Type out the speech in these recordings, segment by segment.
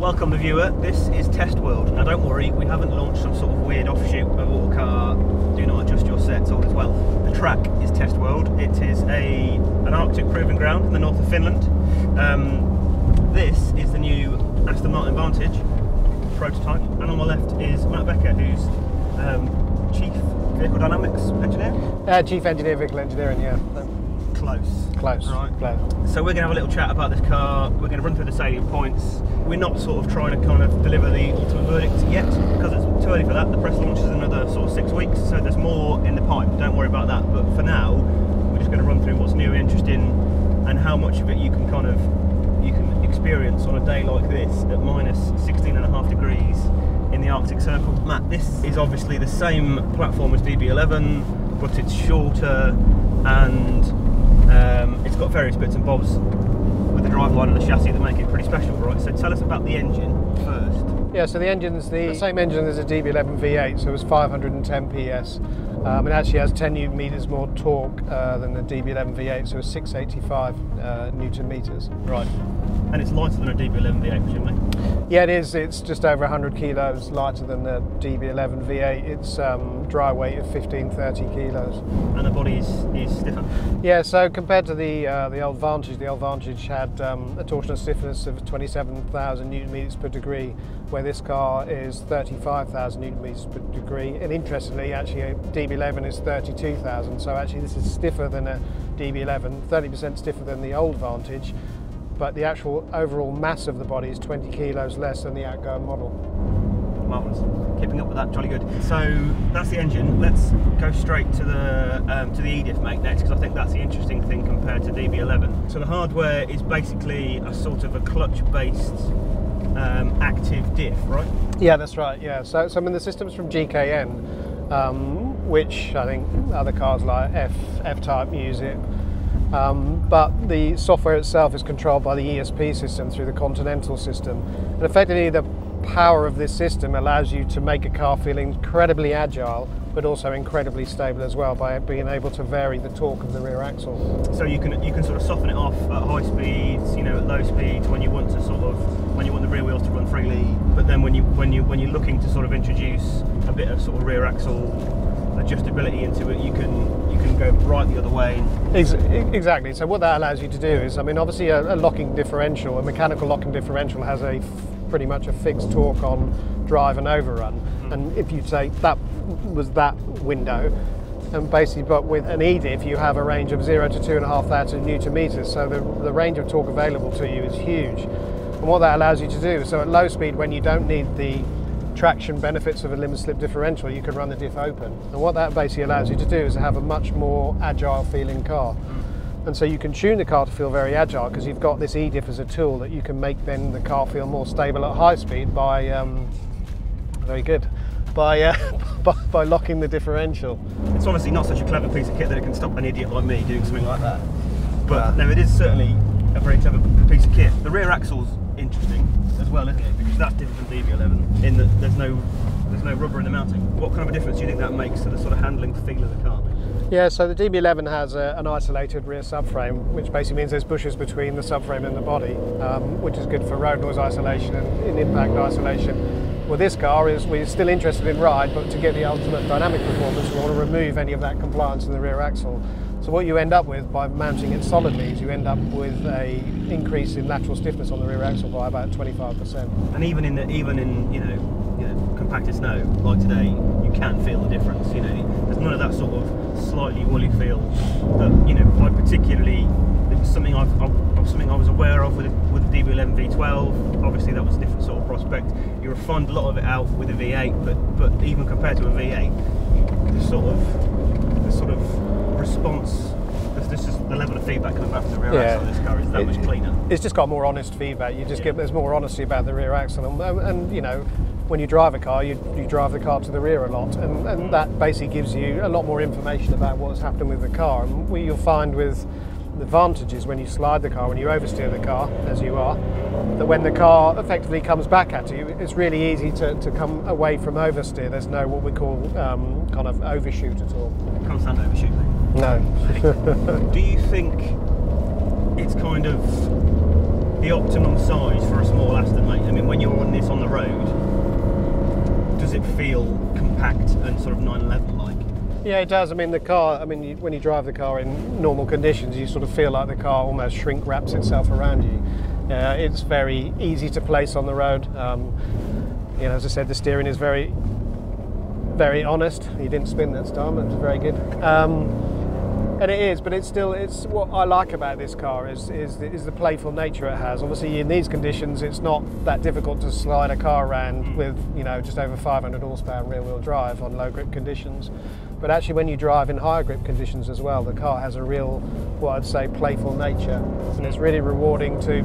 Welcome the viewer, this is Test World. Now don't worry, we haven't launched some sort of weird offshoot of Autocar, do not adjust your sets, all is well. The track is Test World. It is an Arctic proving ground in the north of Finland. This is the new Aston Martin Vantage prototype, and on my left is Matt Becker, who's Chief Vehicle Dynamics Engineer? Chief Engineer, Vehicle Engineering, yeah. Close. Right. Close. So we're going to have a little chat about this car. We're going to run through the salient points. We're not sort of trying to kind of deliver the ultimate verdict yet, because it's too early for that. The press launch is another sort of 6 weeks, so there's more in the pipe. Don't worry about that. But for now, we're just going to run through what's new and interesting, and how much of it you can experience on a day like this at minus 16.5 degrees in the Arctic Circle. Matt, this is obviously the same platform as DB11, but it's shorter, and it's got various bits and bobs with the driveline and the chassis that make it pretty special, right? So tell us about the engine first. Yeah, so the engine's the same engine as a DB11 V8, so it's 510 PS. It actually has 10 Newton meters more torque than the DB11 V8, so it's 685 Newton meters. Right. And it's lighter than a DB11 V8, presumably? Yeah, it is. It's just over 100 kilos lighter than the DB11 V8. It's dry weight of 1530 kilos. And the body is stiffer? Yeah, so compared to the old Vantage had a torsional stiffness of 27,000 Newton meters per degree, where this car is 35,000 Newton meters per degree. And interestingly, actually, a DB11 is 32,000. So actually, this is stiffer than a DB11, 30% stiffer than the old Vantage. But the actual overall mass of the body is 20 kilos less than the outgoing model. Marvellous. Keeping up with that, jolly good. So that's the engine. Let's go straight to the EDIF, mate, next, because I think that's the interesting thing compared to DB11. So the hardware is basically a sort of a clutch-based active diff, right? Yeah, that's right. Yeah. So I mean, the system's from GKN, which I think other cars like F-Type use it. But the software itself is controlled by the ESP system through the Continental system. And effectively, the power of this system allows you to make a car feel incredibly agile, but also incredibly stable as well, by being able to vary the torque of the rear axle. So you can sort of soften it off at high speeds, at low speeds when you want to when you want the rear wheels to run freely. But then when you're looking to sort of introduce a bit of sort of rear axle adjustability into it, you can go right the other way. Exactly. So what that allows you to do is, I mean, obviously a locking differential, a mechanical locking differential has pretty much a fixed torque on drive and overrun. And if you say that was that window, and basically, but with an EDIF you have a range of 0 to 2,500 Newton meters, so the range of torque available to you is huge. And what that allows you to do, so at low speed, when you don't need the traction benefits of a limit slip differential, you can run the diff open. And what that basically allows you to do is have a much more agile feeling car. And so you can tune the car to feel very agile, because you've got this EDIF as a tool that you can make then the car feel more stable at high speed by by locking the differential. It's obviously not such a clever piece of kit that it can stop an idiot like me doing something like that. But no, it is certainly a very clever piece of kit. The rear axle's interesting as well, isn't it? Because that's different from DB11 in that there's no rubber in the mounting. What kind of a difference do you think that makes to the sort of handling feel of the car? Yeah, so the DB11 has an isolated rear subframe, which basically means there's bushes between the subframe and the body, which is good for road noise isolation and impact isolation. Well, this car we're still interested in ride, but to get the ultimate dynamic performance, we want to remove any of that compliance in the rear axle. So what you end up with by mounting it solidly is you end up with a increase in lateral stiffness on the rear axle by about 25%. And even in compacted snow like today, you can feel the difference. There's none of that sort of slightly woolly feel that I particularly. It was something I was aware of with the DB11 V12. Obviously, that was a different sort of prospect. You refined a lot of it out with a V8, but even compared to a V8, the sort of response. This is the level of feedback coming back from the rear axle of this car is that much cleaner. It's just got more honest feedback. There's more honesty about the rear axle, and when you drive a car, you drive the car to the rear a lot, and that basically gives you a lot more information about what's happening with the car. And what you'll find with the Vantage is when you slide the car, when you oversteer the car, as you are, that when the car effectively comes back at you, it's really easy to come away from oversteer. There's no what we call kind of overshoot at all. Can't stand overshoot, mate. No. Do you think it's kind of the optimum size for a small Aston, mate? I mean, when you're on this on the road, does it feel compact and sort of 911 like? Yeah, it does. I mean, the car, when you drive the car in normal conditions, you sort of feel like the car almost shrink wraps itself around you. It's very easy to place on the road. As I said, the steering is very, very honest. You didn't spin that time, that was very good. And it is, but it's what I like about this car is the playful nature it has. Obviously, in these conditions, it's not that difficult to slide a car around with just over 500 horsepower and rear-wheel drive on low grip conditions. But actually, when you drive in higher grip conditions as well, the car has a real, what I'd say, playful nature, and it's really rewarding to,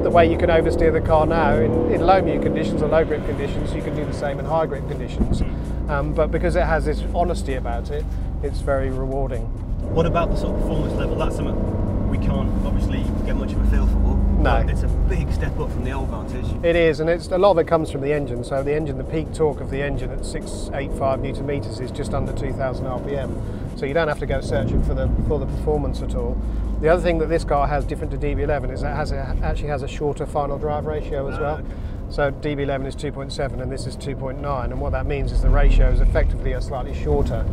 the way you can oversteer the car now in low mu conditions or low grip conditions, you can do the same in high grip conditions. But because it has this honesty about it, it's very rewarding. What about the sort of performance level? That's something we can't obviously get much of a feel for. No. It's a big step up from the old Vantage. It is, and a lot of it comes from the engine. So the peak torque of the engine at 685 Newton meters is just under 2,000 RPM. So you don't have to go searching for the performance at all. The other thing that this car has different to DB11 is that it actually has a shorter final drive ratio as well. Okay. So DB11 is 2.7 and this is 2.9, and what that means is the ratios effectively are slightly shorter.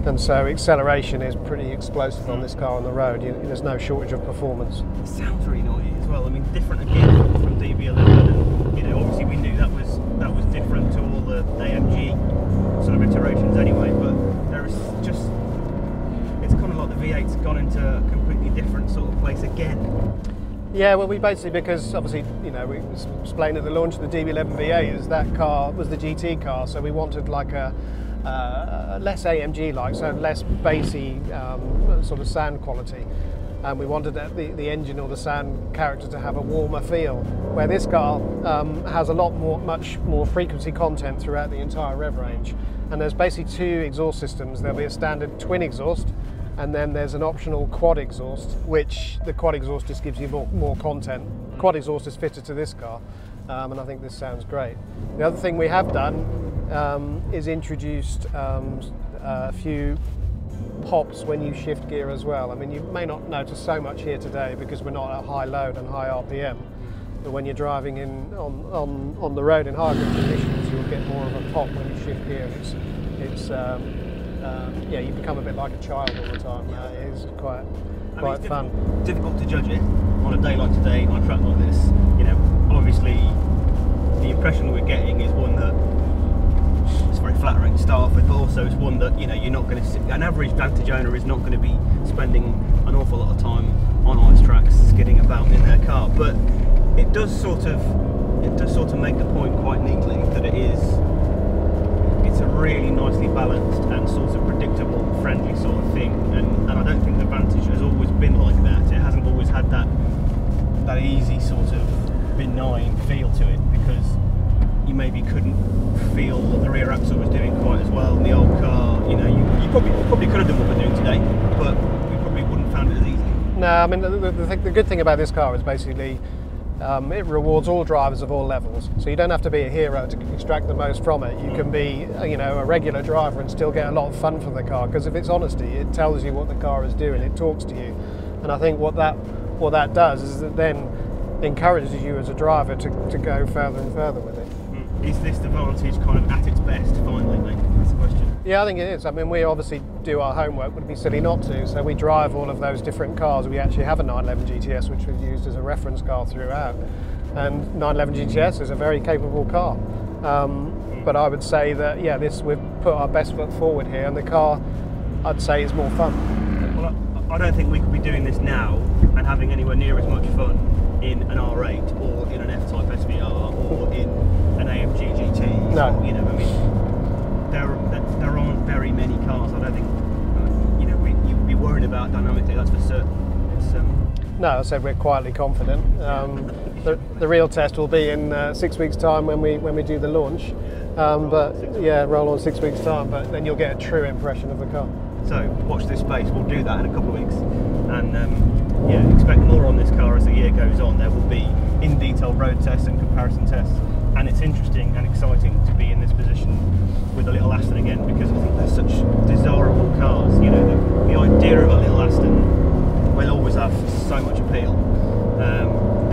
And so acceleration is pretty explosive on this car on the road. There's no shortage of performance. It sounds really noisy as well. I mean, different again from DB11. And, obviously we knew that was different to all the AMG sort of iterations anyway. But it's kind of like the V8's gone into a completely different sort of place again. Yeah, well, we basically, because obviously, we explained at the launch of the DB11 V8 is that car was the GT car, so we wanted like a less AMG-like, so less bassy sort of sound quality. And we wanted the engine or the sound character to have a warmer feel, where this car has much more frequency content throughout the entire rev range. And there's basically two exhaust systems. There'll be a standard twin exhaust, and then there's an optional quad exhaust, which the quad exhaust just gives you more content. Quad exhaust is fitted to this car, and I think this sounds great. The other thing we have done is introduced a few pops when you shift gear as well. I mean, you may not notice so much here today because we're not at high load and high RPM, but when you're driving on the road in high conditions, you'll get more of a pop when you shift gear. You become a bit like a child all the time. It's quite fun. Difficult to judge it on a day like today on a track like this. Obviously the impression we're getting is one that it's very flattering to start off with, but also it's one that you're not going to. An average Vantage owner is not going to be spending an awful lot of time on ice tracks skidding about in their car. But it does sort of make the point quite neatly that it's a really nicely balanced and sort of predictable, friendly sort of thing. And I don't think the Vantage has always been like that. It hasn't always had that easy sort of benign feel to it, because you maybe couldn't feel what the rear axle was doing quite as well in the old car. You probably could have done what we're doing today, but we probably wouldn't have found it as easy. No, I mean, the good thing about this car is basically it rewards all drivers of all levels. So you don't have to be a hero to extract the most from it. You can be a regular driver and still get a lot of fun from the car, because of its honesty. It tells you what the car is doing, it talks to you. And I think what that does is that then encourages you as a driver to go further and further with it. Is this the Vantage kind of at its best finally, mate? That's the question. Yeah, I think it is. I mean, we obviously do our homework, but it'd be silly not to. So we drive all of those different cars. We actually have a 911 GTS, which we've used as a reference car throughout. And 911 GTS is a very capable car. But I would say that, we've put our best foot forward here, and the car, I'd say, is more fun. Well, I don't think we could be doing this now and having anywhere near as much fun in an R8 or in an F-Type SVR or in an AMG GT. No. I mean, there aren't very many cars. I don't think you'd be worried about dynamically. That's for certain. No, I said we're quietly confident. The real test will be in 6 weeks' time when we do the launch. Roll on 6 weeks' time. But then you'll get a true impression of the car. So watch this space. We'll do that in a couple of weeks, and expect more on this car as the year goes on. There will be in detail road tests and comparison tests, and it's interesting and exciting to be in this position with a little Aston again, because I think they're such desirable cars. The idea of a little Aston will always have so much appeal.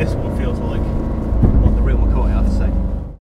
this one feels a